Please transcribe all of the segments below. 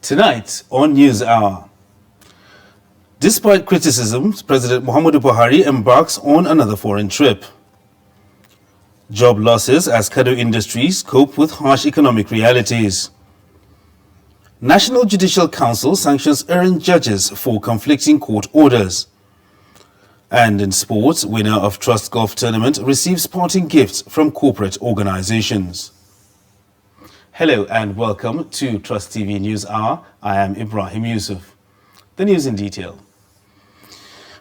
Tonight on News Hour. Despite criticisms, President Muhammadu Buhari embarks on another foreign trip. Job losses as Kado Industries cope with harsh economic realities. National Judicial Council sanctions errant judges for conflicting court orders. And in sports, winner of Trust Golf Tournament receives parting gifts from corporate organizations. Hello and welcome to Trust TV News Hour. I am Ibrahim Yusuf. The news in detail.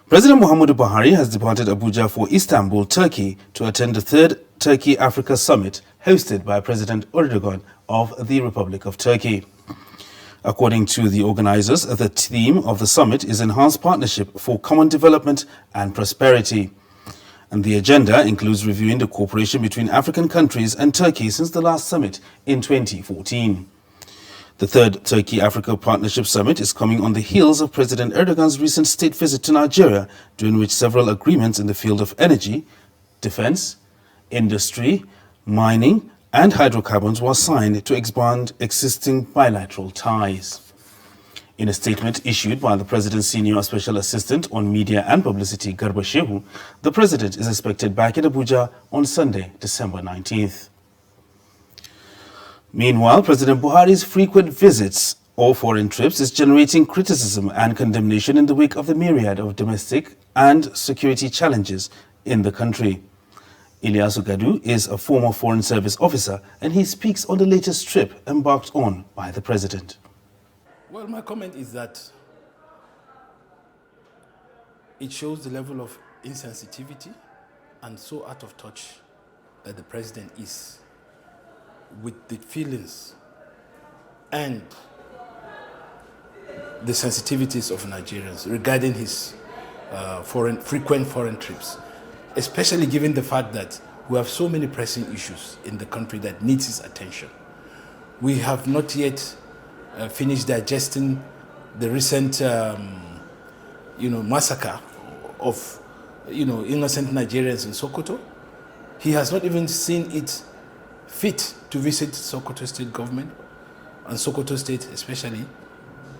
President Muhammadu Buhari has departed Abuja for Istanbul, Turkey to attend the third Turkey-Africa Summit hosted by President Erdogan of the Republic of Turkey. According to the organizers, the theme of the summit is Enhanced Partnership for Common Development and Prosperity. And the agenda includes reviewing the cooperation between African countries and Turkey since the last summit in 2014. The third Turkey-Africa Partnership Summit is coming on the heels of President Erdogan's recent state visit to Nigeria, during which several agreements in the field of energy, defense, industry, mining, and hydrocarbons were signed to expand existing bilateral ties. In a statement issued by the President's Senior Special Assistant on Media and Publicity, Garba Shehu, the President is expected back in Abuja on Sunday, December 19th. Meanwhile, President Buhari's frequent visits or foreign trips is generating criticism and condemnation in the wake of the myriad of domestic and security challenges in the country. Ilyasu Gadu is a former Foreign Service officer, and he speaks on the latest trip embarked on by the President. Well, my comment is that it shows the level of insensitivity and so out of touch that the President is with the feelings and the sensitivities of Nigerians regarding his frequent foreign trips, especially given the fact that we have so many pressing issues in the country that needs his attention. We have not yet finished digesting the recent, massacre of, innocent Nigerians in Sokoto. He has not even seen it fit to visit Sokoto State government, and Sokoto State especially,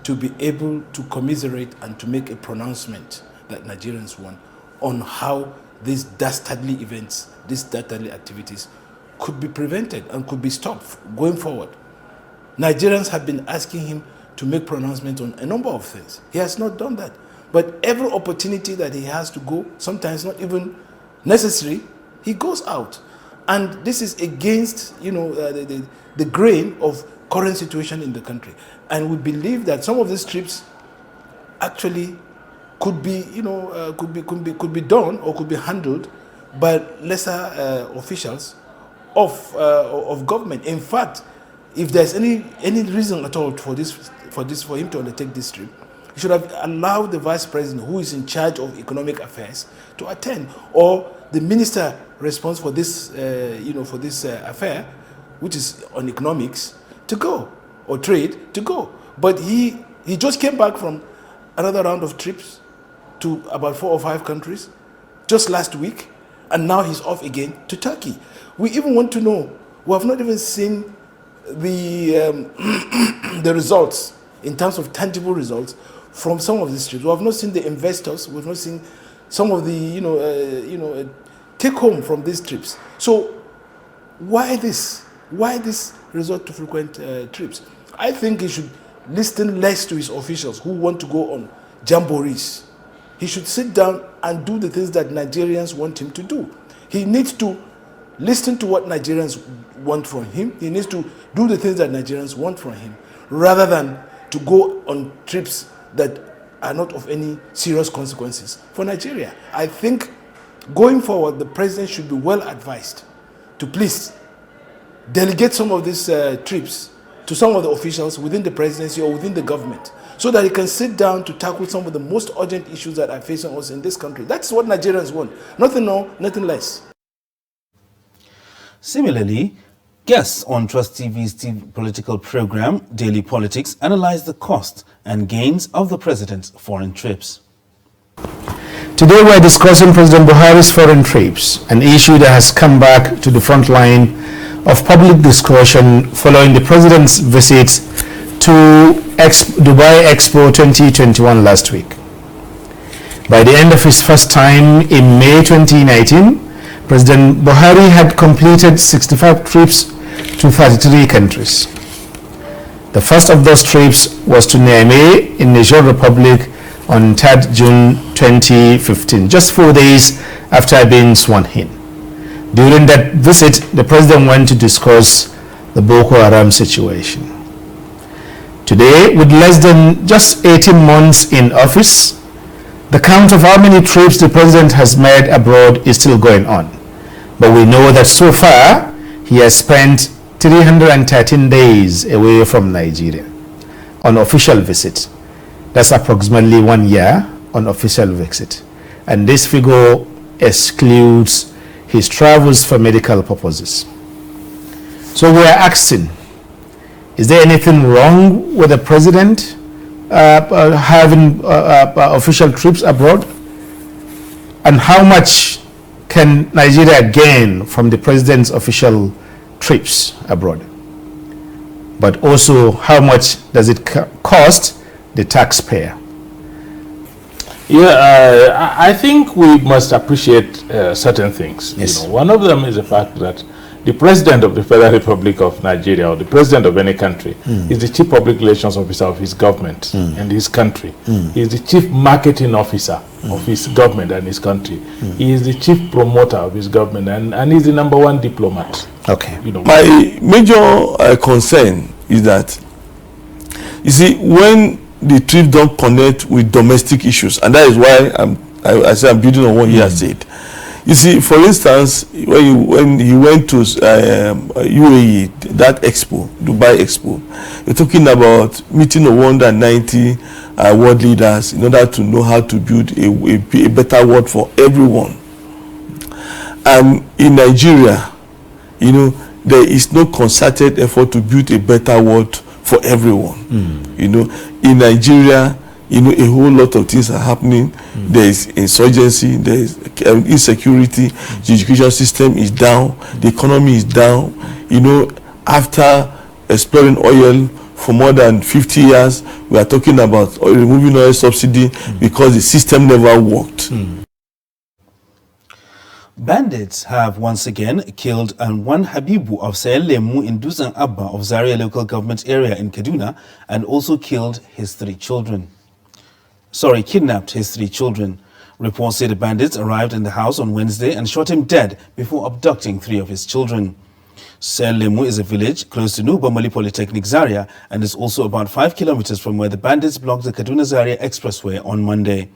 to be able to commiserate and to make a pronouncement that Nigerians want on how these dastardly events, these dastardly activities could be prevented and could be stopped going forward. Nigerians have been asking him to make pronouncements on a number of things. He has not done that. But every opportunity that he has to go, sometimes not even necessary, he goes out. And this is against, the grain of current situation in the country. And we believe that some of these trips actually could be, could be done or could be handled by lesser officials of government. In fact, if there's any reason at all for him to undertake this trip, he should have allowed the Vice President, who is in charge of economic affairs, to attend, or the minister responsible for this, affair, which is on economics, to go, or trade, to go. But he just came back from another round of trips to about 4 or 5 countries just last week, and now he's off again to Turkey. We even want to know, we have not even seen the results, in terms of tangible results, from some of these trips. We have not seen the investors, we have not seen some of the, take home from these trips. So why this? Why this resort to frequent trips? I think he should listen less to his officials who want to go on jamborees. He should sit down and do the things that Nigerians want him to do. He needs to listen to what Nigerians want from him. He needs to do the things that Nigerians want from him, rather than to go on trips that are not of any serious consequences for Nigeria. I think going forward, the President should be well advised to please delegate some of these trips to some of the officials within the presidency or within the government, so that he can sit down to tackle some of the most urgent issues that are facing us in this country. That's what Nigerians want. Nothing more, nothing less. Similarly, guests on Trust TV's political program, Daily Politics, analyze the cost and gains of the president's foreign trips. Today we are discussing President Buhari's foreign trips, an issue that has come back to the front line of public discussion following the president's visit to Dubai Expo 2021 last week. By the end of his first time in May 2019, President Buhari had completed 65 trips to 33 countries. The first of those trips was to Niamey in Niger Republic on 3rd June 2015, just 4 days after being sworn in. During that visit, the president went to discuss the Boko Haram situation. Today, with less than just 18 months in office, the count of how many trips the president has made abroad is still going on. But we know that so far, he has spent 313 days away from Nigeria on official visit. That's approximately 1 year on official visit. And this figure excludes his travels for medical purposes. So we are asking, is there anything wrong with the president having official trips abroad? And how much can Nigeria gain from the president's official trips abroad? But also, how much does it cost the taxpayer? Yeah, I think we must appreciate certain things. Yes. You know, one of them is the fact that the president of the Federal Republic of Nigeria, or the president of any country, is the chief public relations officer of his government and his country. He is the chief marketing officer of his government and his country. He is the chief promoter of his government, and he's the #1 diplomat. Okay. You know, my major concern is that, you see, when the trip don't connect with domestic issues, and that is why I say I'm building on what he has said. You see, for instance, when he went to UAE, that expo, Dubai Expo, you're talking about meeting of 190 world leaders in order to know how to build a better world for everyone. And in Nigeria, you know, there is no concerted effort to build a better world for everyone. You know, in Nigeria, you know, a whole lot of things are happening. There is insurgency, there is insecurity, the education system is down, the economy is down. You know, after exploring oil for more than 50 years, we are talking about removing oil subsidy because the system never worked. Bandits have once again killed one Habibu of Sahel Lemu in Dutsen Abba of Zaria local government area in Kaduna, and also kidnapped his 3 children. Reports say the bandits arrived in the house on Wednesday and shot him dead before abducting 3 of his children. Sahel Lemu is a village close to New Bamali Polytechnic Zaria and is also about 5 kilometers from where the bandits blocked the Kaduna-Zaria Expressway on Monday.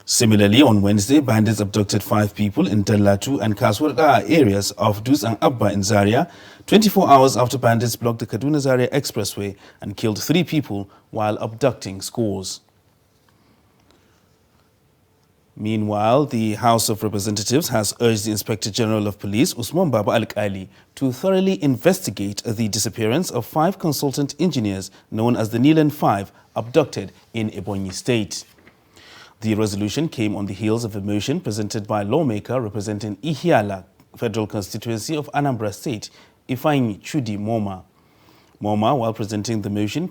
Similarly, on Wednesday, bandits abducted 5 people in Dallatu and Kaswarda areas of Dutsen Abba in Zaria, 24 hours after bandits blocked the Kaduna-Zaria Expressway and killed 3 people while abducting scores. Meanwhile, the House of Representatives has urged the Inspector General of Police, Usman Baba Al-Kali, to thoroughly investigate the disappearance of 5 consultant engineers known as the Nilan 5 abducted in Ebonyi State. The resolution came on the heels of a motion presented by a lawmaker representing Ihiala Federal Constituency of Anambra State, Ifeanyi Chudi Moma. Moma, while presenting the motion,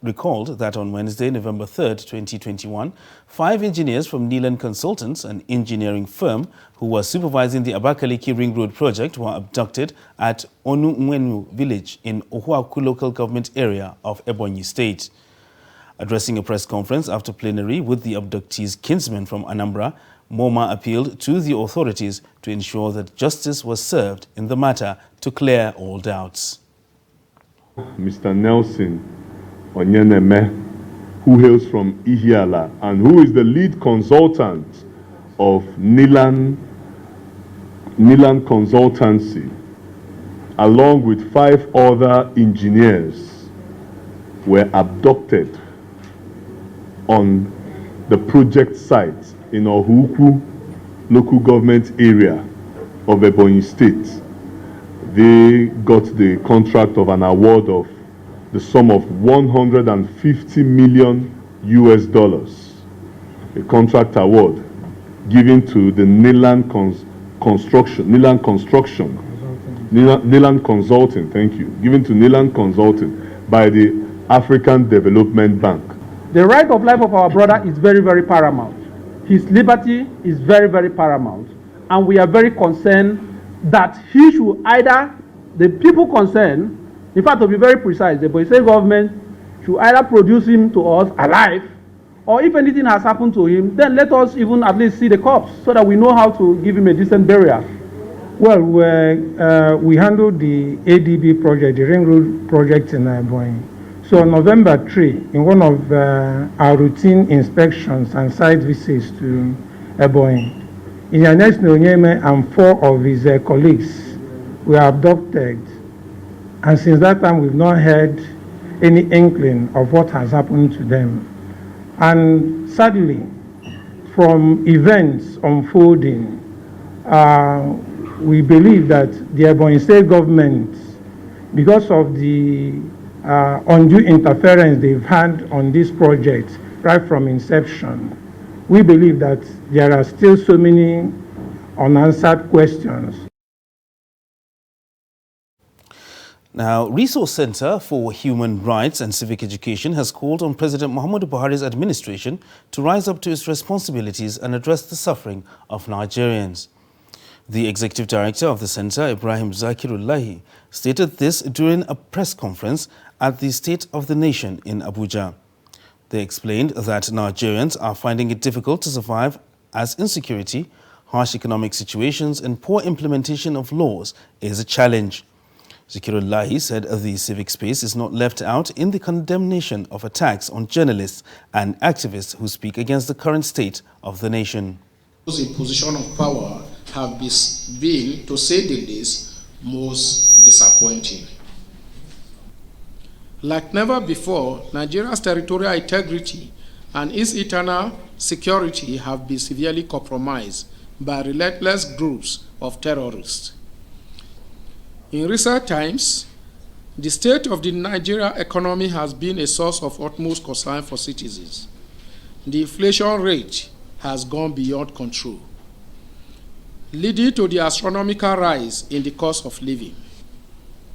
recalled that on Wednesday, November 3rd, 2021, 5 engineers from Nilan Consultants, an engineering firm who was supervising the Abakaliki Ring Road project, were abducted at Onu-Nwenu village in Ohuaku local government area of Ebonyi State. Addressing a press conference after plenary with the abductees' kinsmen from Anambra, Moma appealed to the authorities to ensure that justice was served in the matter to clear all doubts. Mr. Nelson Onyeneme, who hails from Ihiala and who is the lead consultant of Nilan Consultancy, along with 5 other engineers, were abducted on the project site in Ohuku local government area of Ebonyi State. They got the contract of an award of the sum of $150 million, a contract award given to the Nilan Consulting, thank you, given to Nilan Consulting by the African Development Bank. The right of life of our brother is very, very paramount. His liberty is very, very paramount. And we are very concerned that he should either, the people concerned, in fact, to be very precise, the Boise government should either produce him to us alive, or if anything has happened to him, then let us even at least see the corpse so that we know how to give him a decent burial. Well, we handled the ADB project, the Ring Road project in Ebonyi. So on November 3, in one of our routine inspections and site visits to Ebonyi, Ines Nonyeme and 4 of his colleagues were abducted. And since that time, we've not heard any inkling of what has happened to them. And sadly, from events unfolding, we believe that the Ebonyi State government, because of the undue interference they've had on this project right from inception, we believe that there are still so many unanswered questions. Now, Resource Center for Human Rights and Civic Education has called on President Muhammadu Buhari's administration to rise up to its responsibilities and address the suffering of Nigerians. The executive director of the center, Ibrahim Zakirullahi, stated this during a press conference at the State of the Nation in Abuja. They explained that Nigerians are finding it difficult to survive as insecurity, harsh economic situations and poor implementation of laws is a challenge. Zakirullahi said the civic space is not left out in the condemnation of attacks on journalists and activists who speak against the current state of the nation. Those in position of power have been, to say the least, most disappointing. Like never before, Nigeria's territorial integrity and its internal security have been severely compromised by relentless groups of terrorists. In recent times, the state of the Nigerian economy has been a source of utmost concern for citizens. The inflation rate has gone beyond control, leading to the astronomical rise in the cost of living.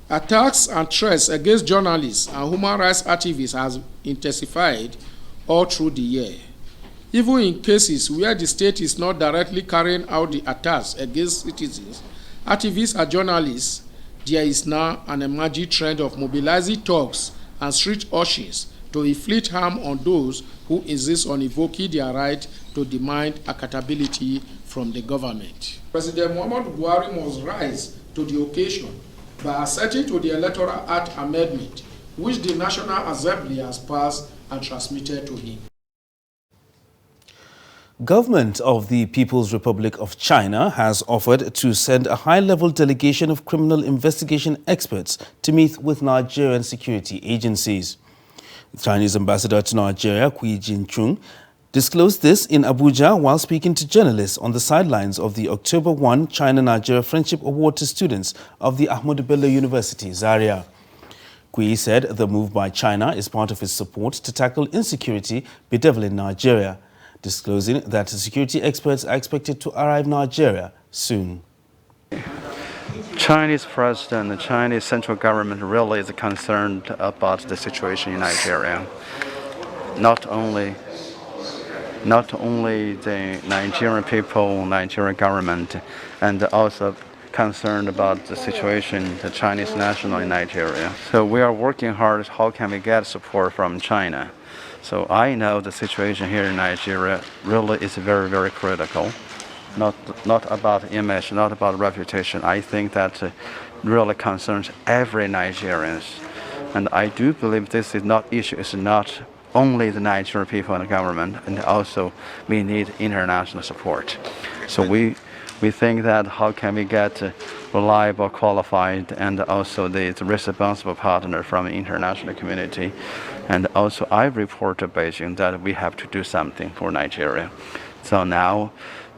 Attacks and threats against journalists and human rights activists has intensified all through the year. Even in cases where the state is not directly carrying out the attacks against citizens, activists and journalists, there is now an emerging trend of mobilizing thugs and street urchins to inflict harm on those who insist on invoking their right to demand accountability from the government. President Muhammadu Buhari must rise to the occasion by assenting to the Electoral Act amendment, which the National Assembly has passed and transmitted to him. Government of the People's Republic of China has offered to send a high-level delegation of criminal investigation experts to meet with Nigerian security agencies. The Chinese ambassador to Nigeria, Kui Jin-chung, disclosed this in Abuja while speaking to journalists on the sidelines of the October 1 China-Nigeria Friendship Award to students of the Ahmadu Bello University, Zaria. Kui said the move by China is part of its support to tackle insecurity bedeviling Nigeria, disclosing that security experts are expected to arrive in Nigeria soon. Chinese president, the Chinese central government really is concerned about the situation in Nigeria. Not only the Nigerian people, Nigerian government, and also concerned about the situation, the Chinese national in Nigeria. So we are working hard, how can we get support from China? So I know the situation here in Nigeria really is very, very critical. Not about image, not about reputation. I think that really concerns every Nigerian. And I do believe this is not issue, it's not only the Nigerian people and the government, and also we need international support. So we think that how can we get reliable, qualified, and also the responsible partner from the international community. And also I report to Beijing that we have to do something for Nigeria. So now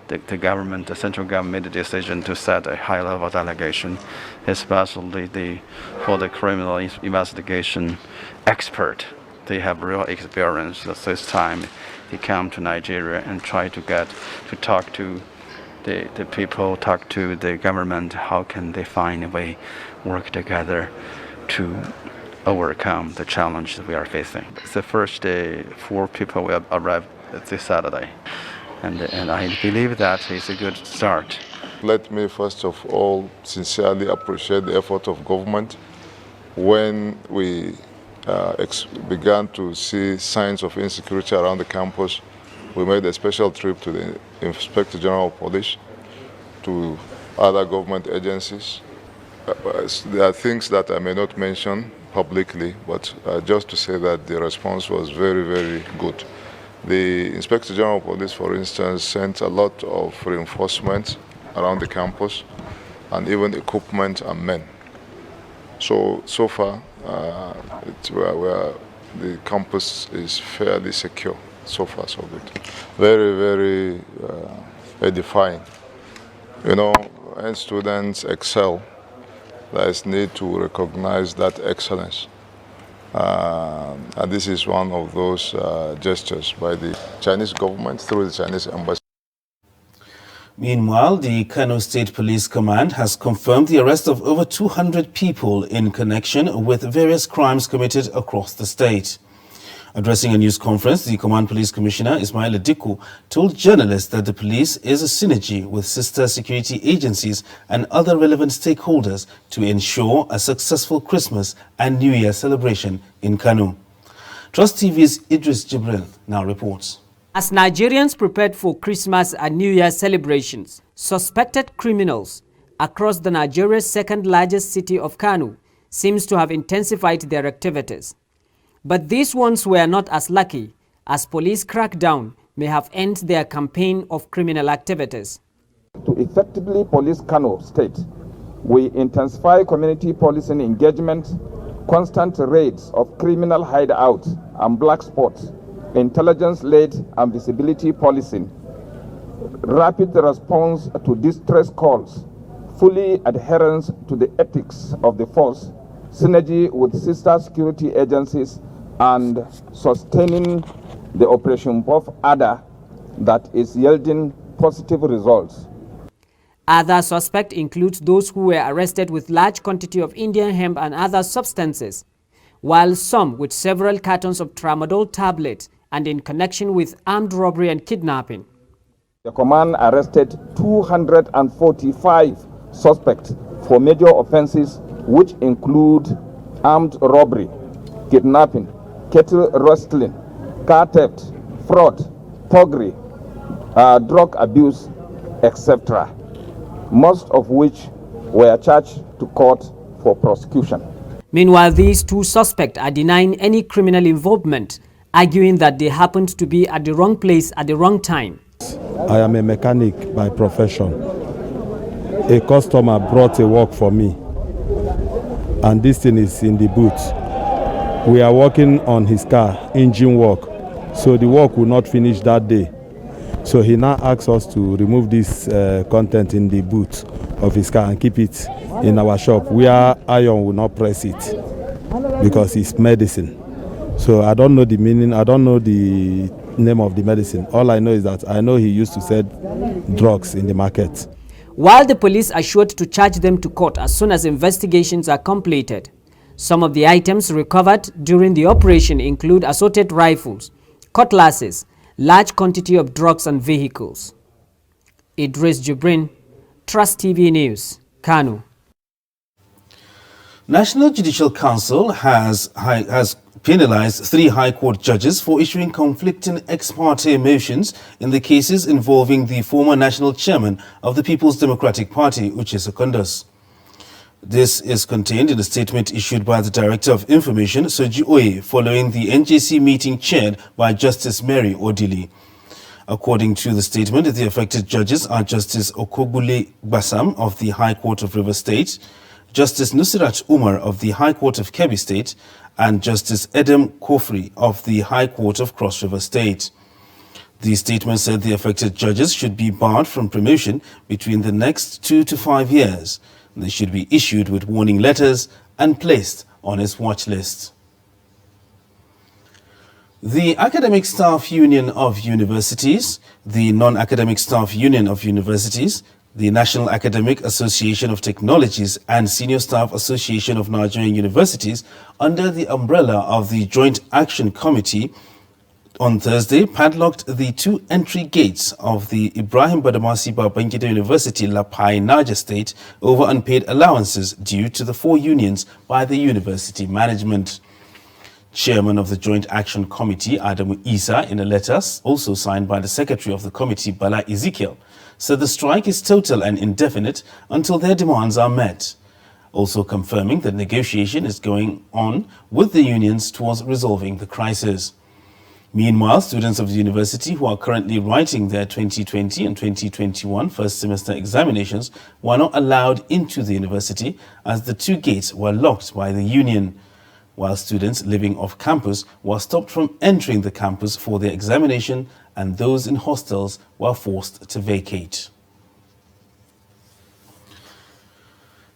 the government, the central government made a decision to set a high-level delegation, especially for the criminal investigation expert. They have real experience. At this time, they come to Nigeria and try to talk to the people, talk to the government. How can they find a way, work together to overcome the challenge that we are facing. It's the first day 4 people will arrive this Saturday, and I believe that is a good start. Let me first of all sincerely appreciate the effort of government. When we began to see signs of insecurity around the campus, we made a special trip to the Inspector General of Police, to other government agencies. There are things that I may not mention publicly, but just to say that the response was very, very good. The Inspector General of Police, for instance, sent a lot of reinforcements around the campus, and even equipment and men. So far, the campus is fairly secure. So far, so good. Very, very edifying. You know, when students excel, there is need to recognize that excellence. And this is one of those gestures by the Chinese government through the Chinese embassy. Meanwhile, the Kano State Police Command has confirmed the arrest of over 200 people in connection with various crimes committed across the state. Addressing a news conference, the Command Police Commissioner, Ismail Adiku, told journalists that the police is a synergy with sister security agencies and other relevant stakeholders to ensure a successful Christmas and New Year celebration in Kano. Trust TV's Idris Jibril now reports. As Nigerians prepared for Christmas and New Year celebrations, suspected criminals across the Nigeria's second largest city of Kano seems to have intensified their activities. But these ones were not as lucky, as police crackdown may have ended their campaign of criminal activities. To effectively police Kano State, we intensify community policing engagement, constant raids of criminal hideouts and black spots, intelligence-led and visibility policing, rapid response to distress calls, fully adherence to the ethics of the force, synergy with sister security agencies, and sustaining the Operation Buff Adder that is yielding positive results. Other suspects include those who were arrested with large quantity of Indian hemp and other substances, while some with several cartons of tramadol tablets and in connection with armed robbery and kidnapping. The command arrested 245 suspects for major offenses, which include armed robbery, kidnapping, cattle rustling, car theft, fraud, thuggery, drug abuse, etc., most of which were charged to court for prosecution. Meanwhile, these two suspects are denying any criminal involvement, arguing that they happened to be at the wrong place at the wrong time. I am a mechanic by profession. A customer brought a work for me, and this thing is in the boot. We are working on his car, engine work, so the work will not finish that day. So he now asks us to remove this content in the boot of his car and keep it in our shop, where iron will not press it, because it's medicine. So I don't know the meaning, I don't know the name of the medicine. All I know is that I know he used to sell drugs in the market. While the police assured to charge them to court as soon as investigations are completed, some of the items recovered during the operation include assorted rifles, cutlasses, large quantity of drugs and vehicles. Idris Jibrin, Trust TV News, Kano. National Judicial Council has penalized 3 High Court judges for issuing conflicting ex parte motions in the cases involving the former national chairman of the People's Democratic Party, Uche Secondus. This is contained in a statement issued by the Director of Information, Soji Oye, following the NJC meeting chaired by Justice Mary Odili. According to the statement, the affected judges are Justice Okogule Basam of the High Court of River State, Justice Nusirat Umar of the High Court of Kebbi State, and Justice Edem Kofri of the High Court of Cross River State. The statement said the affected judges should be barred from promotion between the next 2 to 5 years. They should be issued with warning letters and placed on its watch list. The Academic Staff Union of Universities, the Non-Academic Staff Union of Universities, The National Academic Association of Technologies and Senior Staff Association of Nigerian Universities, under the umbrella of the Joint Action Committee, on Thursday padlocked the two entry gates of the Ibrahim Badamasi Babangida University, Lapai, Niger State, over unpaid allowances due to the four unions by the university management. Chairman of the Joint Action Committee, Adamu Isa, in a letter also signed by the Secretary of the Committee, Bala Ezekiel, said the strike is total and indefinite until their demands are met, also confirming that negotiation is going on with the unions towards resolving the crisis. Meanwhile, students of the university who are currently writing their 2020 and 2021 first semester examinations were not allowed into the university as the two gates were locked by the union, while students living off campus were stopped from entering the campus for their examination and those in hostels were forced to vacate.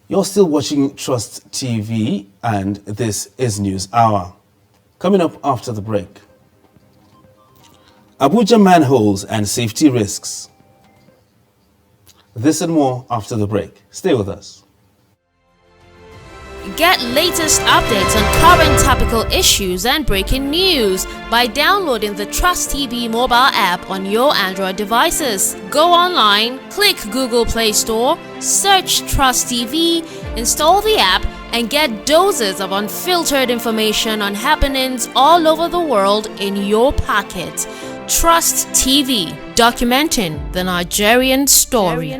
You're still watching Trust TV and this is News Hour. Coming up after the break. Abuja manholes and safety risks. This and more after the break. Stay with us. Get latest updates on current topical issues and breaking news by downloading the Trust TV mobile app on your Android devices. Go online, click Google Play Store, search Trust TV, install the app, and get doses of unfiltered information on happenings all over the world in your pocket. Trust TV, documenting the Nigerian story.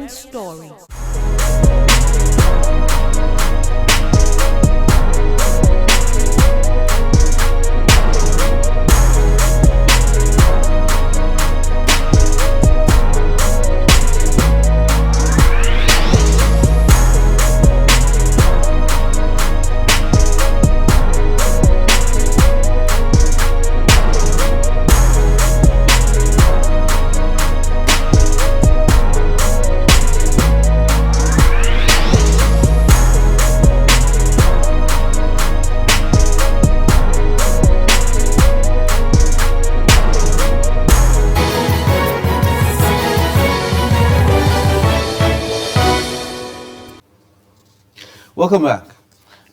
Welcome back.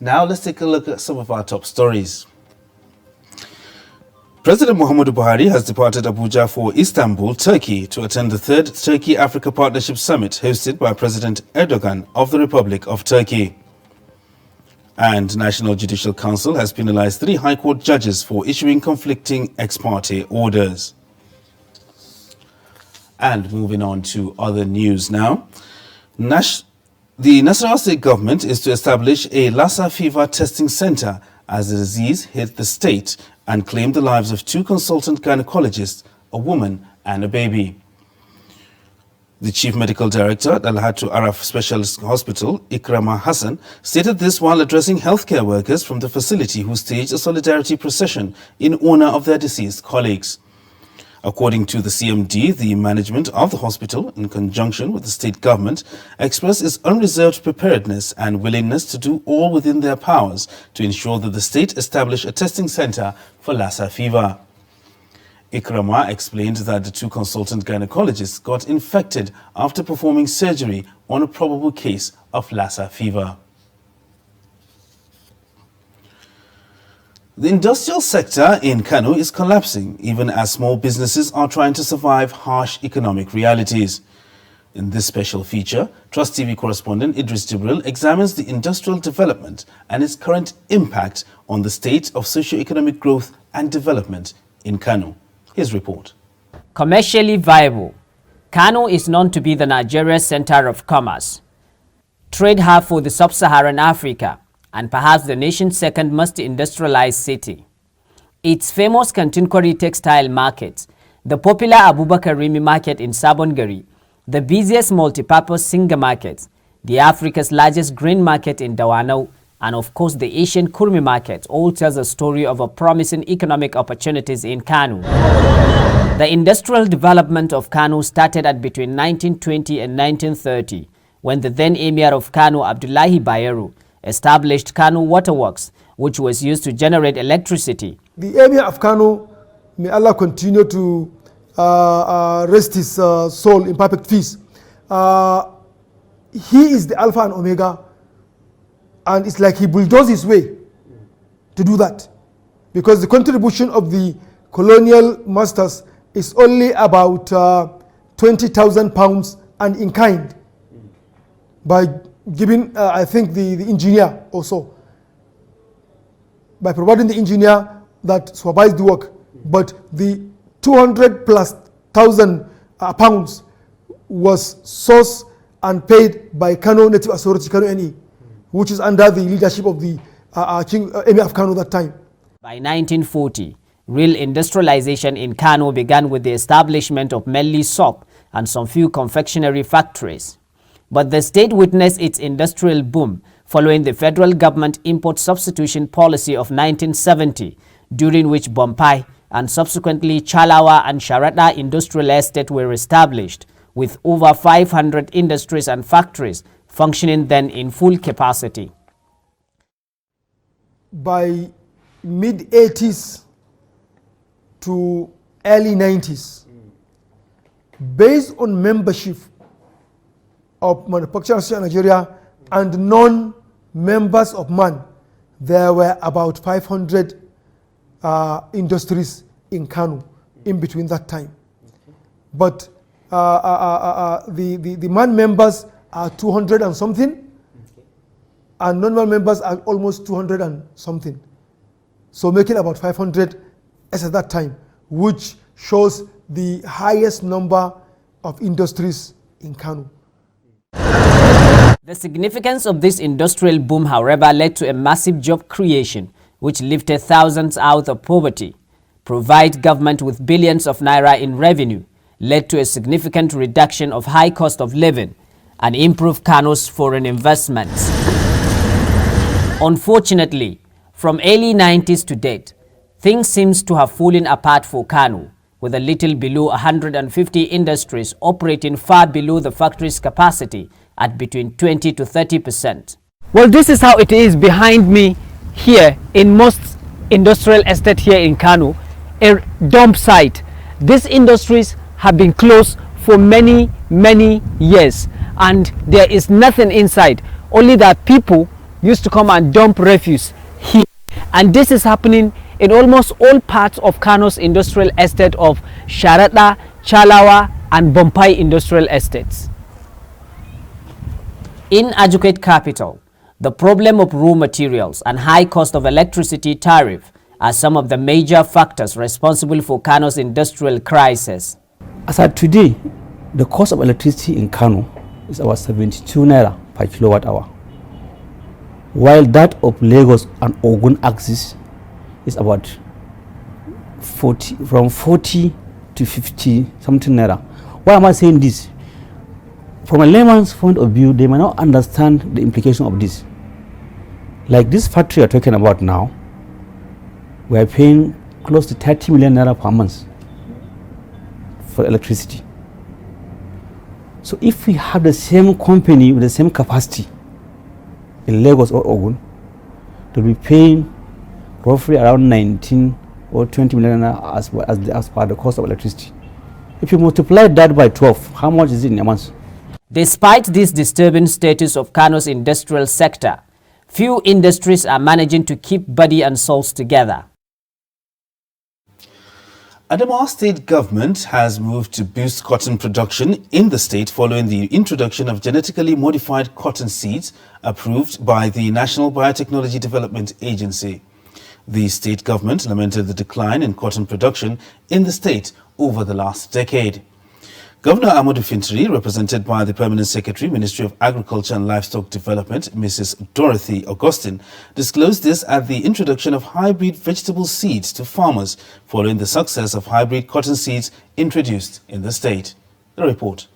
Now let's take a look at some of our top stories. President Muhammadu Buhari has departed Abuja for Istanbul, Turkey, to attend the third Turkey-Africa Partnership Summit hosted by President Erdogan of the Republic of Turkey. And National Judicial Council has penalized 3 High Court judges for issuing conflicting ex parte orders. And moving on to other news now. The Nasarawa State government is to establish a Lassa fever testing center as the disease hit the state and claimed the lives of 2 consultant gynecologists, a woman and a baby. The Chief Medical Director at Al-Hatu Araf Specialist Hospital, Ikrama Hassan, stated this while addressing healthcare workers from the facility who staged a solidarity procession in honor of their deceased colleagues. According to the CMD, the management of the hospital, in conjunction with the state government, expressed its unreserved preparedness and willingness to do all within their powers to ensure that the state establish a testing center for Lassa fever. Ikrama explained that the 2 consultant gynecologists got infected after performing surgery on a probable case of Lassa fever. The industrial sector in Kano is collapsing, even as small businesses are trying to survive harsh economic realities. In this special feature, Trust TV correspondent Idris Jibril examines the industrial development and its current impact on the state of socio-economic growth and development in Kano. His report. Commercially viable, Kano is known to be the Nigeria center of commerce, trade hub for the sub-Saharan Africa, and perhaps the nation's second most industrialized city. Its famous Kantinkwari textile market, the popular Abubakar Rimi market in Sabongari, the busiest multi-purpose Singa market, the Africa's largest grain market in Dawanau, and of course the Asian Kurmi market all tells a story of a promising economic opportunities in Kano. The industrial development of Kano started at between 1920 and 1930, when the then Emir of Kano, Abdullahi Bayero, established Kano Waterworks, which was used to generate electricity. The Emir of Kano, may Allah continue to rest his soul in perfect peace, he is the Alpha and Omega, and it's like he bulldozed his way to do that, because the contribution of the colonial masters is only about 20,000 pounds and in kind, by giving, I think, the engineer also, by providing the engineer that supervised the work. But the 200 plus thousand pounds was sourced and paid by Kano Native Authority, Kano NE, which is under the leadership of the King Emir of Kano that time. By 1940, real industrialization in Kano began with the establishment of mainly soap and some few confectionery factories. But the state witnessed its industrial boom following the federal government import substitution policy of 1970, during which Bompai and subsequently Chalawa and Sharaɗa industrial estate were established, with over 500 industries and factories functioning then in full capacity. By mid-80s to early 90s, based on membership of Manufacturing Association of Nigeria and non-members of MAN, there were about 500 industries in Kano in between that time. But the MAN members are 200 and something, and non-MAN members are almost 200 and something. So making about 500 as at that time, which shows the highest number of industries in Kano. The significance of this industrial boom, however, led to a massive job creation, which lifted thousands out of poverty, provide government with billions of naira in revenue, led to a significant reduction of high cost of living, and improved Kano's foreign investments. Unfortunately, from early 90s to date, things seems to have fallen apart for Kano, with a little below 150 industries operating far below the factory's capacity at between 20 to 30%. Well, this is how it is behind me here in most industrial estate here in Kano, a dump site. These industries have been closed for many years, and there is nothing inside, only that people used to come and dump refuse here. And this is happening in almost all parts of Kano's industrial estate of Sharaɗa, Chalawa and Bompai industrial estates. In Ajuket Capital, the problem of raw materials and high cost of electricity tariff are some of the major factors responsible for Kano's industrial crisis. As of today, the cost of electricity in Kano is about 72 naira per kilowatt hour, while that of Lagos and Ogun axis is about from 40 to 50 something naira. Why am I saying this? From a layman's point of view, they may not understand the implication of this. Like this factory we are talking about now, we are paying close to 30 million naira per month for electricity. So if we have the same company with the same capacity in Lagos or Ogun, they'll be paying roughly around 19 or 20 million as per the cost of electricity. If you multiply that by 12, how much is it in a month? Despite this disturbing status of Kano's industrial sector, few industries are managing to keep body and souls together. Adamawa State Government has moved to boost cotton production in the state following the introduction of genetically modified cotton seeds approved by the National Biotechnology Development Agency. The state government lamented the decline in cotton production in the state over the last decade. Governor Ahmadu Fintiri, represented by the Permanent Secretary, Ministry of Agriculture and Livestock Development, Mrs. Dorothy Augustine, disclosed this at the introduction of hybrid vegetable seeds to farmers following the success of hybrid cotton seeds introduced in the state. The report.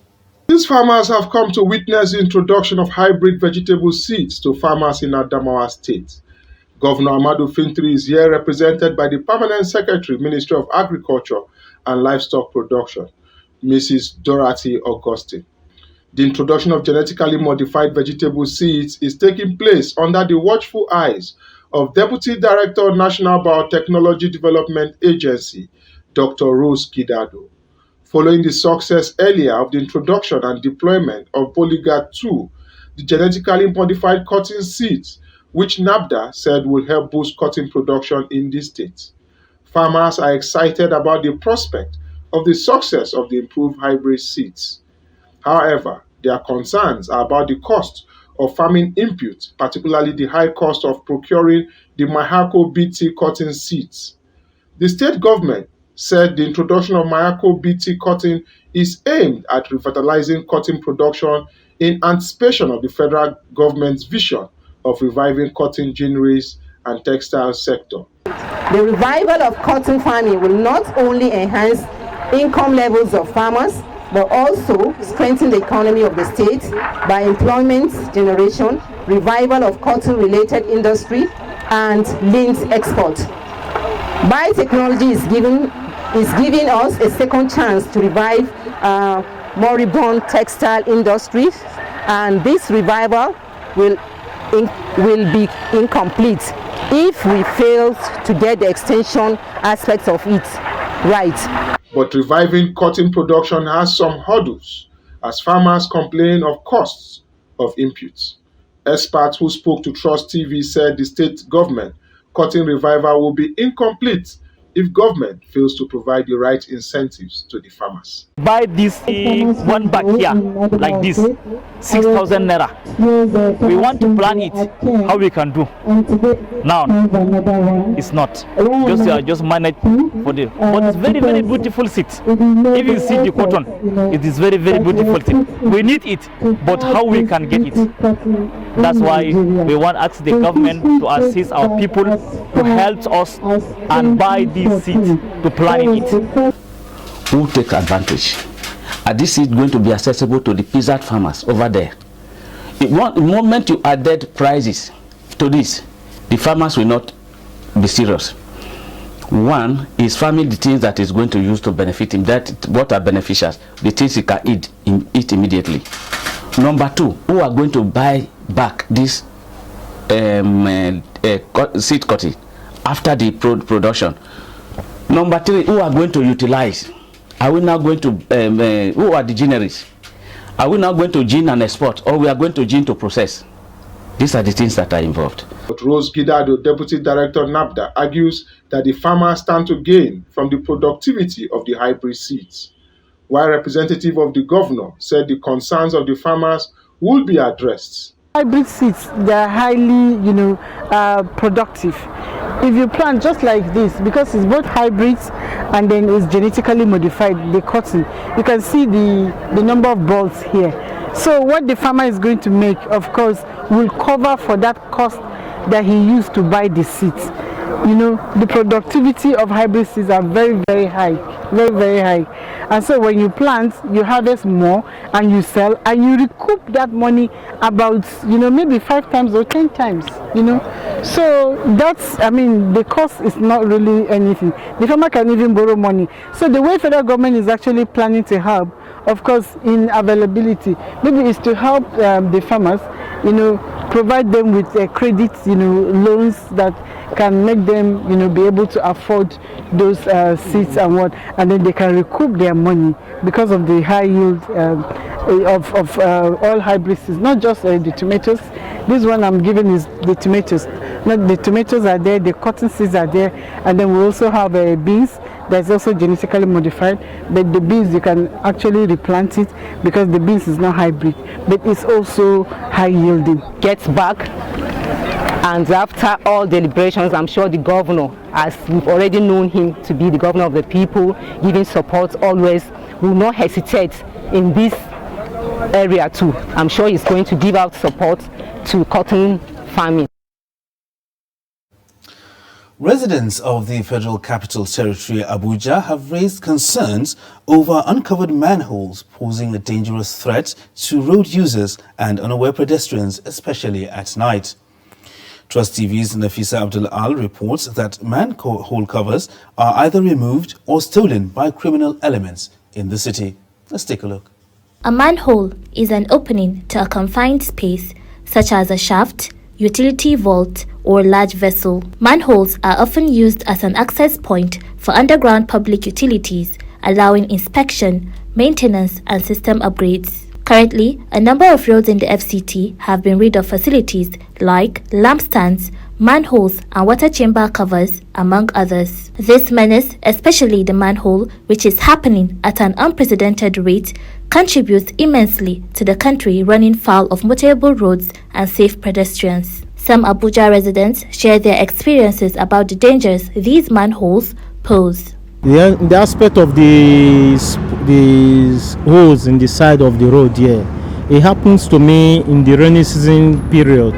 These farmers have come to witness the introduction of hybrid vegetable seeds to farmers in Adamawa State. Governor Ahmadu Fintiri is here represented by the Permanent Secretary, Ministry of Agriculture and Livestock Production, Mrs. Dorothy Augustine. The introduction of genetically modified vegetable seeds is taking place under the watchful eyes of Deputy Director, National Biotechnology Development Agency, Dr. Rose Gidado. Following the success earlier of the introduction and deployment of Polygat 2 the genetically modified cotton seeds, which NAFDA said will help boost cotton production in the state. Farmers are excited about the prospect of the success of the improved hybrid seeds. However, their concerns are about the cost of farming inputs, particularly the high cost of procuring the Mayako BT cotton seeds. The state government said the introduction of Mayako BT cotton is aimed at revitalizing cotton production in anticipation of the federal government's vision of reviving cotton ginneries and textile sector. The revival of cotton farming will not only enhance income levels of farmers, but also strengthen the economy of the state by employment generation, revival of cotton-related industry, and lint export. Biotechnology is giving us a second chance to revive moribund textile industries, and this revival will be incomplete if we fail to get the extension aspects of it right. But reviving cotton production has some hurdles, as farmers complain of costs of inputs. Experts who spoke to Trust TV said the state government cotton revival will be incomplete if government fails to provide the right incentives to the farmers. Buy this one back here, like this, 6,000 naira. We want to plan it, how we can do. Now, it's not. Just manage for the, but it's very, very beautiful seed. If you see the cotton, it is very, very beautiful seed. We need it, but how we can get it? That's why we want to ask the government to assist our people, to help us and buy this seed to plant it. Who take advantage? And this is going to be accessible to the peasant farmers over there. The moment you added prices to this, the farmers will not be serious. One is farming the things that is going to use to benefit him, that what are beneficial, the things he can eat immediately. Number two, who are going to buy back this seed cotton after the production. Number three, who are going to utilize? Are we now going to, who are the ginneries? Are we now going to gin and export, or we are going to gin to process? These are the things that are involved. But Rose Gidado, Deputy Director NAFDA, argues that the farmers stand to gain from the productivity of the hybrid seeds, while representative of the governor said the concerns of the farmers will be addressed. Hybrid seeds, they are highly, productive. If you plant just like this, because it's both hybrids and then it's genetically modified, the cotton, you can see the number of balls here. So what the farmer is going to make, of course, will cover for that cost that he used to buy the seeds. The productivity of hybrid seeds are very, very high, very, very high. And so when you plant, you harvest more and you sell and you recoup that money about, maybe 5 times or 10 times, So that's, the cost is not really anything. The farmer can even borrow money. So the way federal government is actually planning to help, of course, in availability, maybe is to help the farmers, provide them with credit, loans that can make them, be able to afford those seeds and then they can recoup their money because of the high yield of all hybrid seeds, not just the tomatoes. This one I'm giving is the tomatoes. Not the tomatoes are there, the cotton seeds are there, and then we also have beans. That's also genetically modified, but the beans you can actually replant it because the beans is not hybrid, but it's also high yielding. Gets back, and after all deliberations, I'm sure the governor, as we've already known him to be the governor of the people, giving support always, will not hesitate in this area too. I'm sure he's going to give out support to cotton farming. Residents of the Federal Capital Territory, Abuja, have raised concerns over uncovered manholes posing a dangerous threat to road users and unaware pedestrians, especially at night. Trust TV's Nafisa Abdul Al reports that manhole covers are either removed or stolen by criminal elements in the city. Let's take a look. A manhole is an opening to a confined space, such as a shaft, utility vault, or large vessel. Manholes are often used as an access point for underground public utilities, allowing inspection, maintenance, and system upgrades. Currently, a number of roads in the FCT have been rid of facilities like lampstands, manholes and water chamber covers, among others. This menace, especially the manhole, which is happening at an unprecedented rate, contributes immensely to the country running foul of motorable roads and safe pedestrians. Some Abuja residents share their experiences about the dangers these manholes pose. The aspect of these holes in the side of the road here, it happens to me in the rainy season period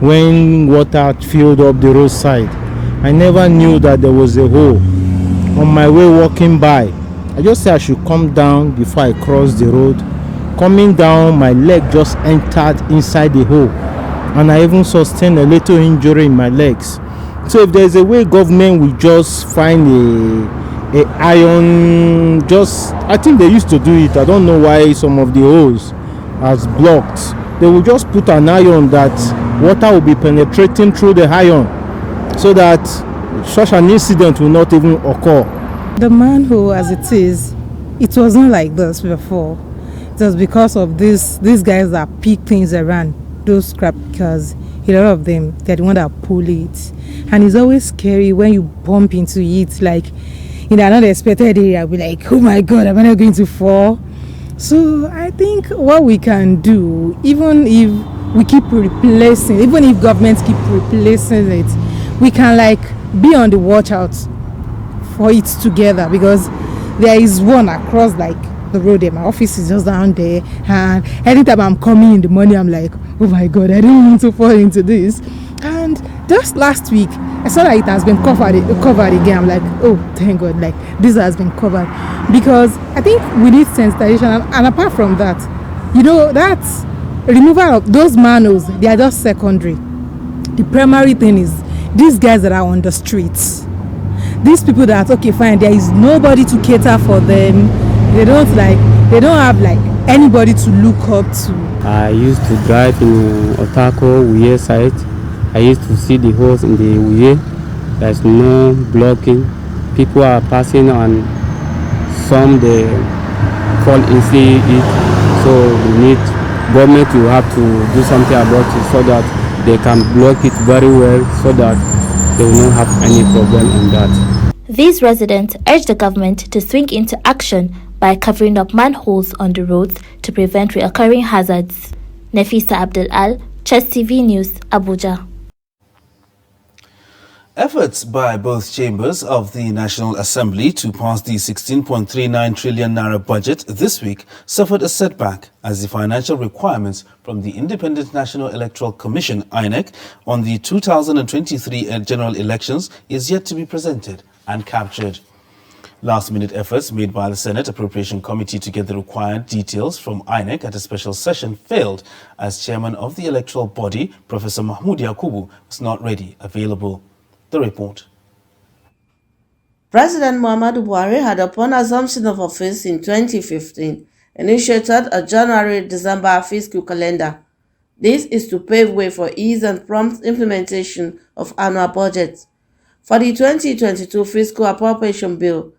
when water filled up the roadside. I never knew that there was a hole. On my way walking by, I just said I should come down before I cross the road. Coming down, my leg just entered inside the hole, and I even sustained a little injury in my legs. So if there's a way government will just find a iron, I think they used to do it. I don't know why some of the holes has blocked. They will just put an iron that water will be penetrating through the iron so that such an incident will not even occur. The manhole as it is, it wasn't like this before. It was because of these guys that pick things around, those scrap, because a lot of them, they're the one that pull it. And it's always scary when you bump into it, like in an unexpected area, be like, oh my God, am I not going to fall? So I think what we can do, even if we keep replacing, even if governments keep replacing it, we can like be on the watch out for it together, because there is one across like the road there. My office is just down there, and anytime I'm coming in the morning, I'm like, oh my God, I didn't want to fall into this. And just last week, I saw that it has been covered again. I'm like, oh, thank God, like this has been covered, because I think we need sensitization. And apart from that, you know, that's removal of those manholes. They are just secondary. The primary thing is these guys that are on the streets. These people that, okay, fine, there is nobody to cater for them. They don't have like anybody to look up to. I used to drive in Otako, Uye side. I used to see the holes in the Uye. There's no blocking. People are passing on. Some they fall into it. So we need government to have to do something about it so that they can block it very well, so that they will not have any problem on that. These residents urge the government to swing into action by covering up manholes on the roads to prevent recurring hazards. Nafisa Abdul Al, Chess TV News, Abuja. Efforts by both chambers of the National Assembly to pass the 16.39 trillion naira budget this week suffered a setback as the financial requirements from the Independent National Electoral Commission, INEC, on the 2023 general elections is yet to be presented and captured. Last-minute efforts made by the Senate Appropriation Committee to get the required details from INEC at a special session failed as chairman of the electoral body, Professor Mahmoud Yakubu, was not ready available. The report. President Muhammadu Buhari had, upon assumption of office in 2015, initiated a January-December fiscal calendar. This is to pave way for ease and prompt implementation of annual budgets. For the 2022 fiscal appropriation bill,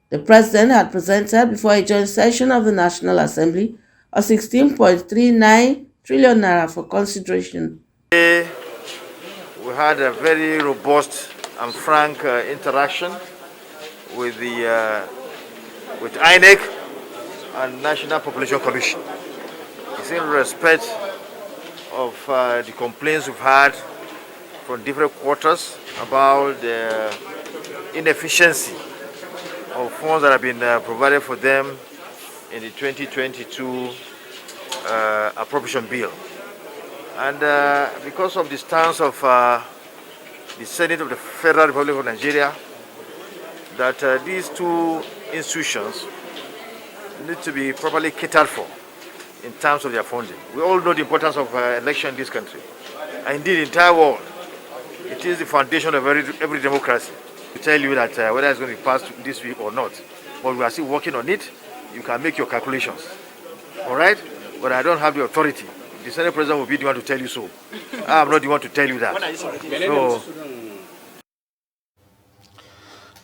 the president had presented before a joint session of the National Assembly a 16.39 trillion naira for consideration. We had a very robust and frank interaction with with INEC and National Population Commission. It's in respect of the complaints we've had from different quarters about the inefficiency of funds that have been provided for them in the 2022 appropriation bill. And because of the stance of the Senate of the Federal Republic of Nigeria, that these two institutions need to be properly catered for in terms of their funding. We all know the importance of election in this country, and indeed the entire world. It is the foundation of every democracy. To tell you that whether it's going to be passed this week or not, but we are still working on it. You can make your calculations, all right? But I don't have the authority. The Senate President will be the one to tell you so. I'm not the one to tell you that. So,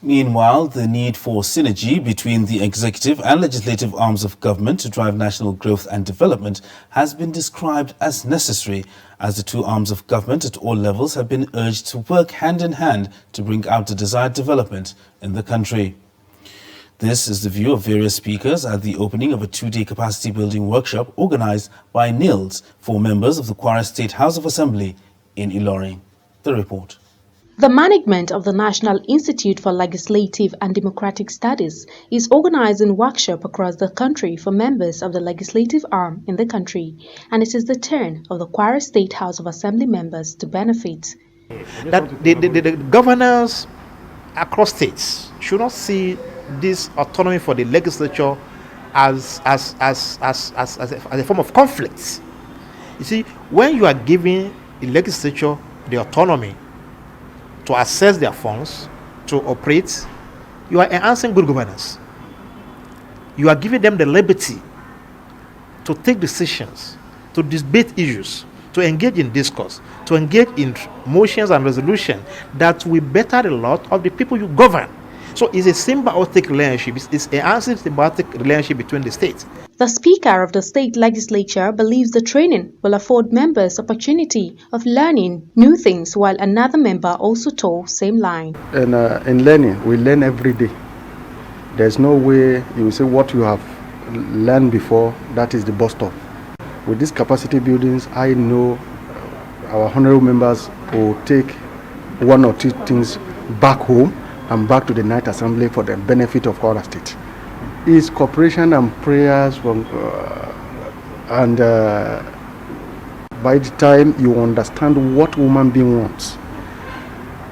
Meanwhile, the need for synergy between the executive and legislative arms of government to drive national growth and development has been described as necessary, as the two arms of government at all levels have been urged to work hand in hand to bring out the desired development in the country. This is the view of various speakers at the opening of a two-day capacity building workshop organized by NILS for members of the Kwara State House of Assembly in Ilorin. The report. The management of the National Institute for Legislative and Democratic Studies is organizing workshops across the country for members of the legislative arm in the country, and it is the turn of the Kwara State House of Assembly members to benefit. That the governors across states should not see this autonomy for the legislature as a form of conflict. You see, when you are giving the legislature the autonomy to access their funds, to operate, you are enhancing good governance. You are giving them the liberty to take decisions, to debate issues, to engage in discourse, to engage in motions and resolutions that will better the lot of the people you govern. So it's a symbiotic relationship. It's enhancing symbiotic relationship between the states. The Speaker of the State Legislature believes the training will afford members opportunity of learning new things, while another member also told same line. And in learning, we learn every day. There's no way you say what you have learned before, that is the bus stop. With these capacity buildings, I know our honorable members will take one or two things back home and back to the Night Assembly for the benefit of Kwara State. Is cooperation and prayers from, by the time you understand what human being wants,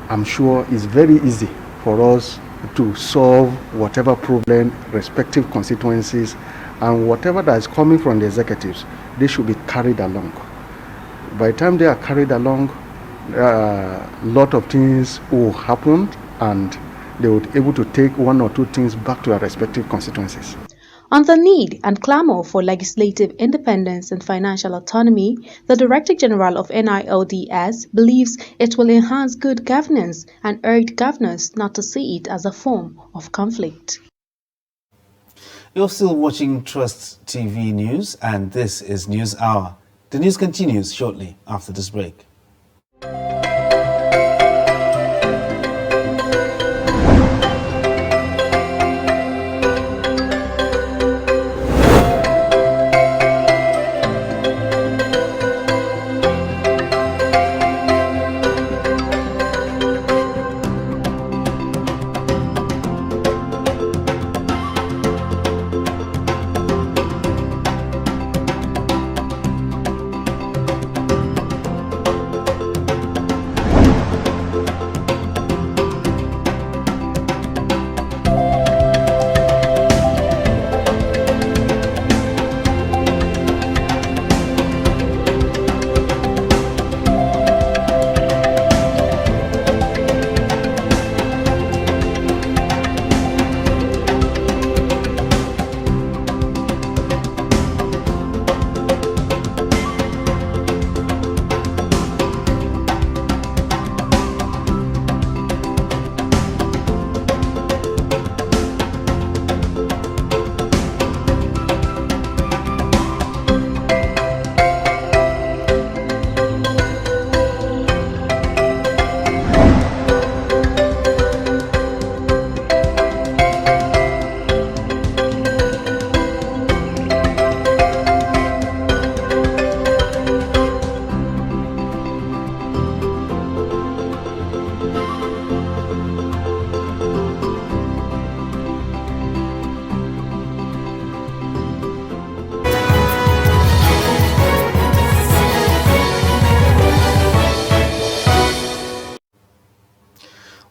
I'm sure it's very easy for us to solve whatever problem, respective constituencies, and whatever that is coming from the executives, they should be carried along. By the time they are carried along, a lot of things will happen, and they would be able to take one or two things back to their respective constituencies. On the need and clamor for legislative independence and financial autonomy, the Director General of NILDS believes it will enhance good governance and urged governors not to see it as a form of conflict. You're still watching Trust TV News, and this is News Hour. The news continues shortly after this break.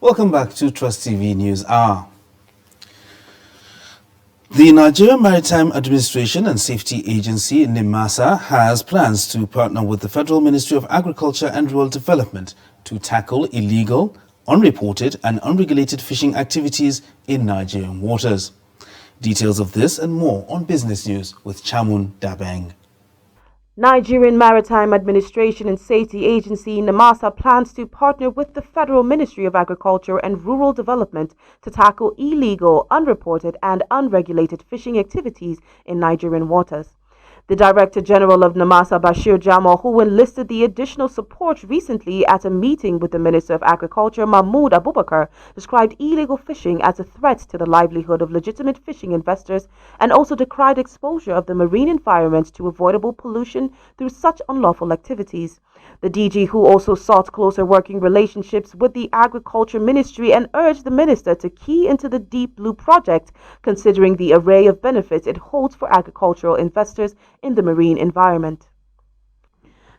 Welcome back to Trust TV News Hour. The Nigeria Maritime Administration and Safety Agency, NIMASA, has plans to partner with the Federal Ministry of Agriculture and Rural Development to tackle illegal, unreported and unregulated fishing activities in Nigerian waters. Details of this and more on Business News with Chamun Dabeng. Nigerian Maritime Administration and Safety Agency NAMASA plans to partner with the Federal Ministry of Agriculture and Rural Development to tackle illegal, unreported and unregulated fishing activities in Nigerian waters. The Director General of NAMASA, Bashir Jamal, who enlisted the additional support recently at a meeting with the Minister of Agriculture, Mahmoud Abubakar, described illegal fishing as a threat to the livelihood of legitimate fishing investors and also decried exposure of the marine environment to avoidable pollution through such unlawful activities. The DG, who also sought closer working relationships with the Agriculture Ministry and urged the minister to key into the Deep Blue project, considering the array of benefits it holds for agricultural investors in the marine environment.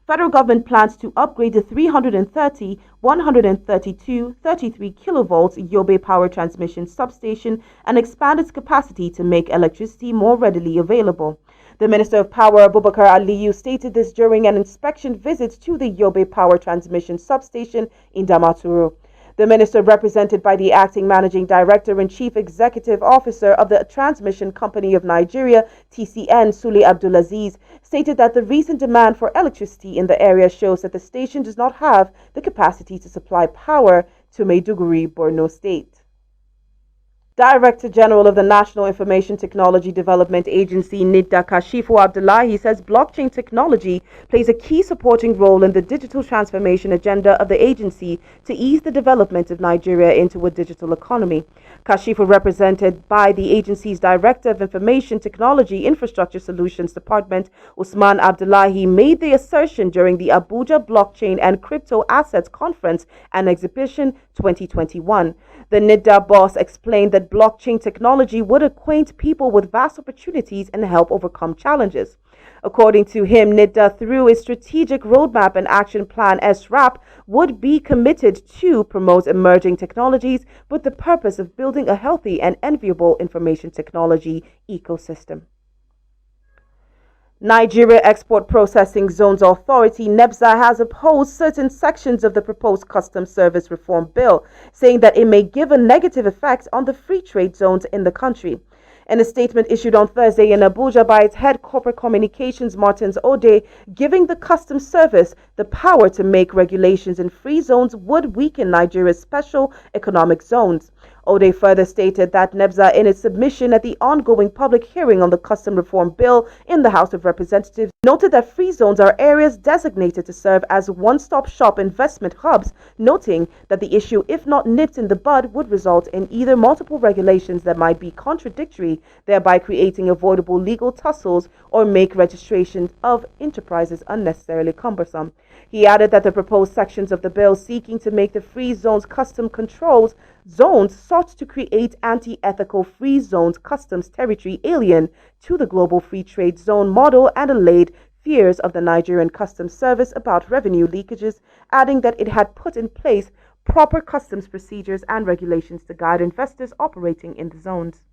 Federal government plans to upgrade the 330, 132, 33 kilovolts Yobe power transmission substation and expand its capacity to make electricity more readily available. The Minister of Power, Abubakar Aliyu, stated this during an inspection visit to the Yobe power transmission substation in Damaturu. The minister, represented by the acting managing director and chief executive officer of the Transmission Company of Nigeria, TCN, Sule Abdulaziz, stated that the recent demand for electricity in the area shows that the station does not have the capacity to supply power to Maiduguri, Borno State. Director General of the National Information Technology Development Agency, NIDDA, Kashifu Abdullahi, says blockchain technology plays a key supporting role in the digital transformation agenda of the agency to ease the development of Nigeria into a digital economy. Kashifu, represented by the agency's Director of Information Technology Infrastructure Solutions Department, Usman Abdullahi, made the assertion during the Abuja Blockchain and Crypto Assets Conference and Exhibition 2021. The NIDDA boss explained that blockchain technology would acquaint people with vast opportunities and help overcome challenges. According to him, NIDDA, through its strategic roadmap and action plan SRAP, would be committed to promote emerging technologies with the purpose of building a healthy and enviable information technology ecosystem. Nigeria Export Processing Zones Authority, NEPZA, has opposed certain sections of the proposed Customs Service Reform Bill, saying that it may give a negative effect on the free trade zones in the country. In a statement issued on Thursday in Abuja by its head corporate communications, Martins Ode, giving the Customs Service the power to make regulations in free zones would weaken Nigeria's special economic zones. Ode further stated that NEPZA, in its submission at the ongoing public hearing on the Custom Reform Bill in the House of Representatives, noted that free zones are areas designated to serve as one-stop shop investment hubs, noting that the issue, if not nipped in the bud, would result in either multiple regulations that might be contradictory, thereby creating avoidable legal tussles, or make registration of enterprises unnecessarily cumbersome. He added that the proposed sections of the bill seeking to make the free zones custom controls zones sought to create anti-ethical free zones customs territory alien to the global free trade zone model and allayed fears of the Nigerian Customs Service about revenue leakages, adding that it had put in place proper customs procedures and regulations to guide investors operating in the zones.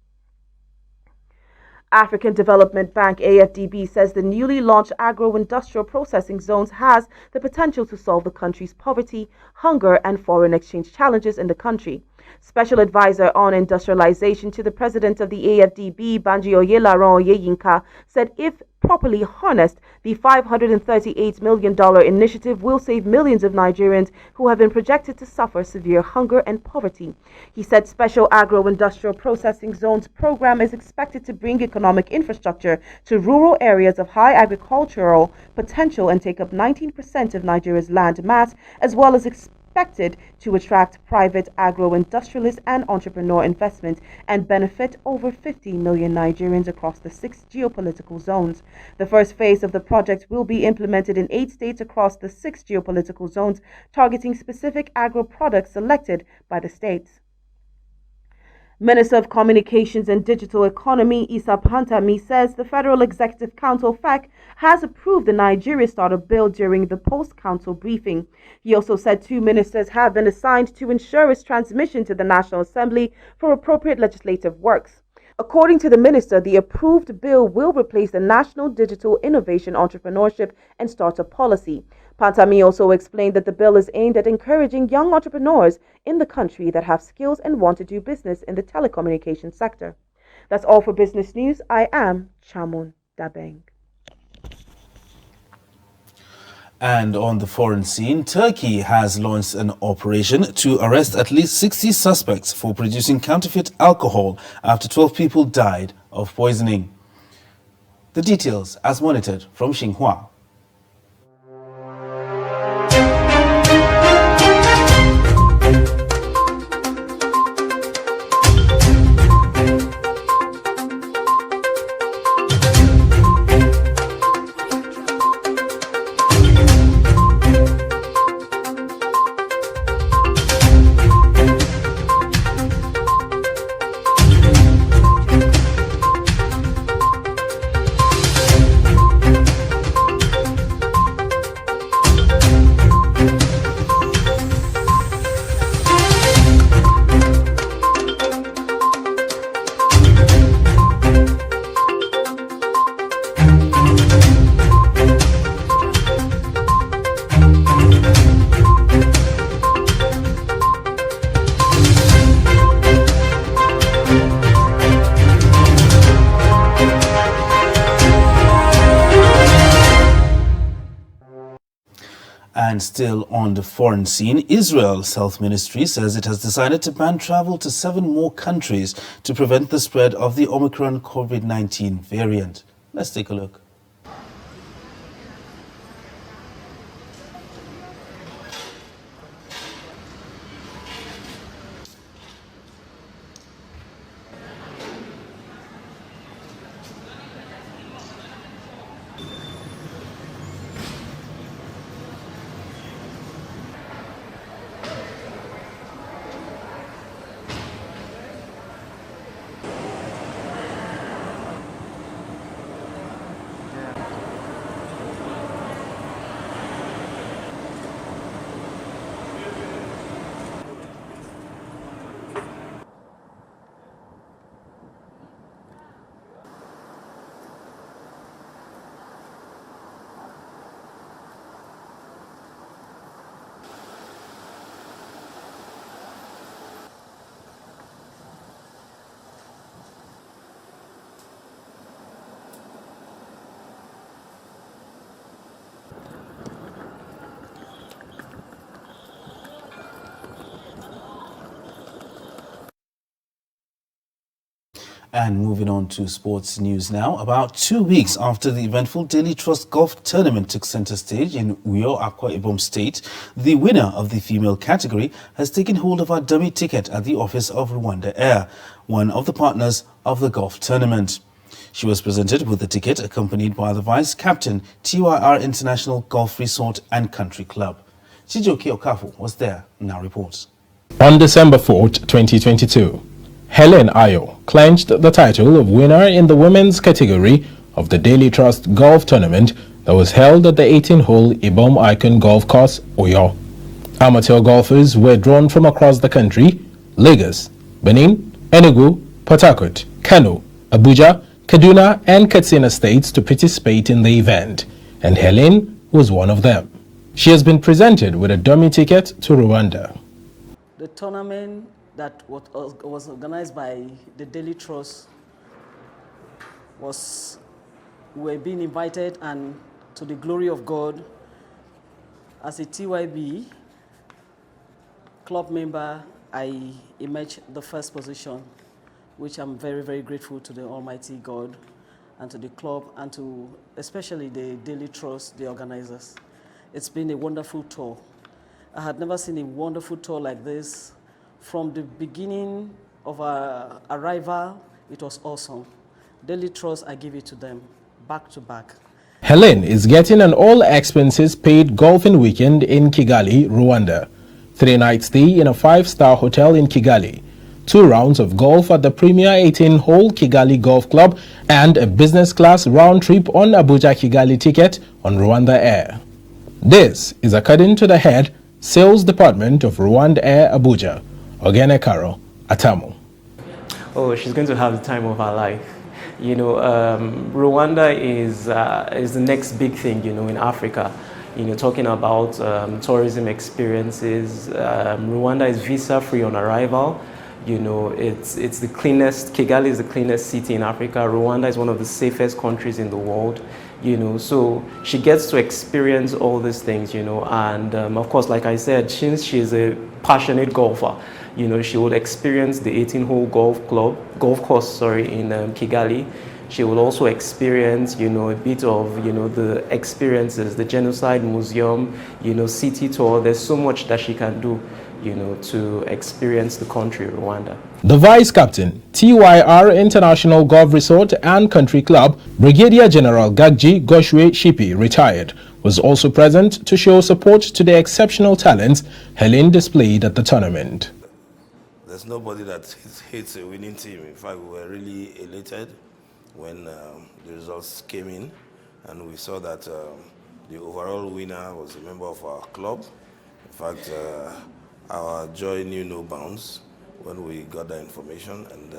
African Development Bank AFDB says the newly launched agro-industrial processing zones has the potential to solve the country's poverty, hunger and foreign exchange challenges in the country. Special Advisor on Industrialization to the President of the AFDB, Banji Oyelaron Oyeyinka, said if properly harnessed, the $538 million initiative will save millions of Nigerians who have been projected to suffer severe hunger and poverty. He said Special Agro-Industrial Processing Zones program is expected to bring economic infrastructure to rural areas of high agricultural potential and take up 19% of Nigeria's land mass, as well as expected to attract private agro-industrialist and entrepreneur investment and benefit over 50 million Nigerians across the 6 geopolitical zones. The first phase of the project will be implemented in 8 states across the 6 geopolitical zones, targeting specific agro-products selected by the states. Minister of Communications and Digital Economy, Issa Pantami, says the Federal Executive Council, FEC, has approved the Nigeria Startup Bill during the post-council briefing. He also said 2 ministers have been assigned to ensure its transmission to the National Assembly for appropriate legislative works. According to the minister, the approved bill will replace the National Digital Innovation, Entrepreneurship and Startup Policy. Pantami also explained that the bill is aimed at encouraging young entrepreneurs in the country that have skills and want to do business in the telecommunications sector. That's all for business news. I am Chamun Dabeng. And on the foreign scene, Turkey has launched an operation to arrest at least 60 suspects for producing counterfeit alcohol after 12 people died of poisoning. The details as monitored from Xinhua. And still on the foreign scene, Israel's health ministry says it has decided to ban travel to 7 more countries to prevent the spread of the Omicron COVID-19 variant. Let's take a look. And moving on to sports news now. About 2 weeks after the eventful Daily Trust Golf Tournament took center stage in Uyo, Akwa Ibom State, the winner of the female category has taken hold of a dummy ticket at the office of Rwanda Air, one of the partners of the golf tournament. She was presented with the ticket accompanied by the vice captain, TYR International Golf Resort and Country Club. Chijoke Okafu was there, now reports. On December 4th, 2022, Helen Ayo clinched the title of winner in the women's category of the Daily Trust Golf Tournament that was held at the 18-hole Ibom Icon Golf Course, Uyo. Amateur golfers were drawn from across the country: Lagos, Benin, Enugu, Port Harcourt, Kano, Abuja, Kaduna and Katsina states to participate in the event, and Helen was one of them. She has been presented with a dummy ticket to Rwanda. The tournament that was organized by the Daily Trust were being invited, and to the glory of God, as a TYB club member, I emerged the first position, which I'm very, very grateful to the Almighty God and to the club and to especially the Daily Trust, the organizers. It's been a wonderful tour. I had never seen a wonderful tour like this. From the beginning of our arrival, it was awesome. Daily Trust, I give it to them, back to back. Helen is getting an all-expenses-paid golfing weekend in Kigali, Rwanda. 3-night stay in a 5-star hotel in Kigali, 2 rounds of golf at the premier 18-hole Kigali Golf Club, and a business-class round trip on Abuja-Kigali ticket on Rwanda Air. This is according to the head sales department of Rwanda Air Abuja, Ogene Karo Atamu. Oh, she's going to have the time of her life. You know, Rwanda is the next big thing, you know, in Africa. You know, talking about tourism experiences. Rwanda is visa-free on arrival. You know, it's the cleanest, Kigali is the cleanest city in Africa. Rwanda is one of the safest countries in the world. you know, so she gets to experience all these things, you know, and of course, like I said, since she's a passionate golfer, you know, she will experience the 18-hole golf course, in Kigali. She will also experience, you know, a bit of, you know, the experiences, the Genocide Museum, you know, city tour. There's so much that she can do, you know, to experience the country, Rwanda. The Vice Captain, TYR International Golf Resort and Country Club, Brigadier General Gagji Goshwe Shipi, retired, was also present to show support to the exceptional talents Helen displayed at the tournament. There's nobody that hates a winning team. In fact, we were really elated when the results came in, and we saw that the overall winner was a member of our club. In fact, our joy knew no bounds when we got that information, and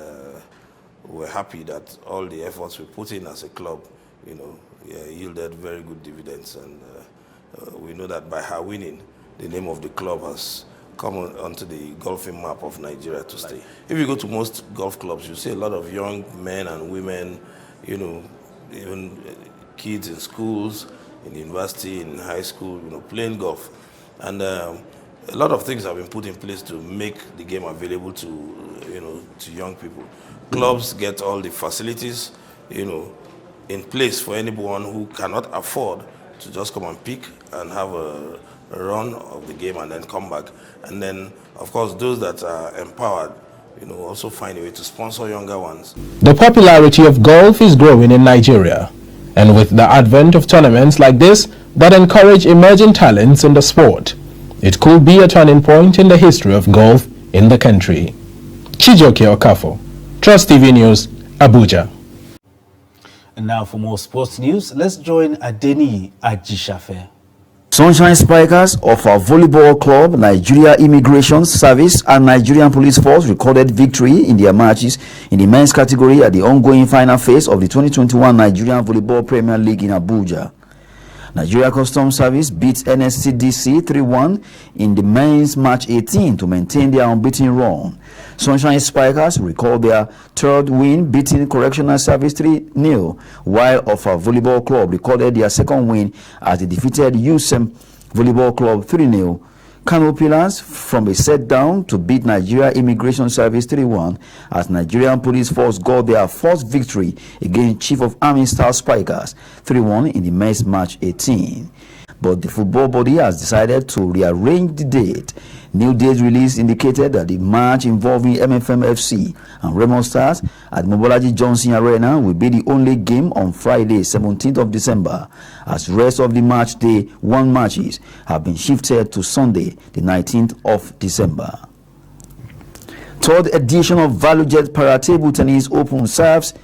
we were happy that all the efforts we put in as a club, you know, yielded very good dividends, and we know that by her winning, the name of the club has come onto the golfing map of Nigeria to stay. If you go to most golf clubs, you see a lot of young men and women, you know, even kids in schools, in university, in high school, you know, playing golf. And a lot of things have been put in place to make the game available to, you know, to young people. Clubs get all the facilities, you know, in place for anyone who cannot afford to just come and pick and have a run of the game and then come back. And then, of course, those that are empowered, you know, also find a way to sponsor younger ones. The popularity of golf is growing in Nigeria, and with the advent of tournaments like this that encourage emerging talents in the sport, it could be a turning point in the history of golf in the country. Chijoke Okafo, Trust TV News, Abuja. And now for more sports news, let's join Adeni Ajishafe. Sunshine Spikers of our volleyball club, Nigeria Immigration Service and Nigerian Police Force recorded victory in their matches in the men's category at the ongoing final phase of the 2021 Nigerian Volleyball Premier League in Abuja. Nigeria Customs Service beat NSCDC 3-1 in the men's match 18 to maintain their unbeaten run. Sunshine Spikers recorded their third win, beating Correctional Service 3-0, while Offa Volleyball Club recorded their second win as they defeated USEM Volleyball Club 3-0. Kano Pillars from a set down to beat Nigeria Immigration Service 3-1 as Nigerian Police Force got their first victory against Chief of Army Staff Spikers 3-1 in the men's match 18. But the football body has decided to rearrange the date. New date release indicated that the match involving MFM FC and Raymond Stars at Mobolaji Johnson Arena will be the only game on Friday, 17th of December, as rest of the match day 1 matches have been shifted to Sunday, the 19th of December. Third edition of ValueJet Para Table Tennis Open serves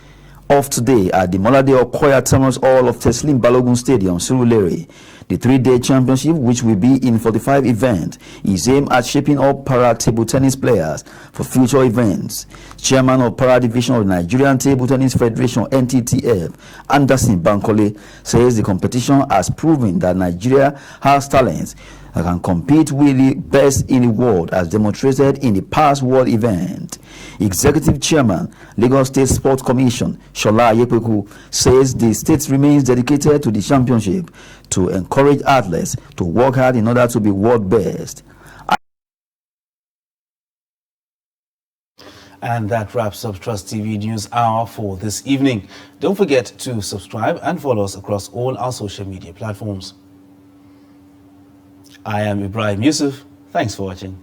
off today at the Molade Okoya Terminus Hall of Teslim Balogun Stadium, Surulere. The 3-day championship, which will be in 45 events, is aimed at shaping up para table tennis players for future events. Chairman of Para Division of the Nigerian Table Tennis Federation (NTTF), Anderson Bankole, says the competition has proven that Nigeria has talents that can compete with the best in the world, as demonstrated in the past world event. Executive Chairman, Lagos State Sports Commission, Shola Ayepeku, says the state remains dedicated to the championship to encourage athletes to work hard in order to be world best. And that wraps up Trust TV News Hour for this evening. Don't forget to subscribe and follow us across all our social media platforms. I am Ibrahim Yusuf. Thanks for watching.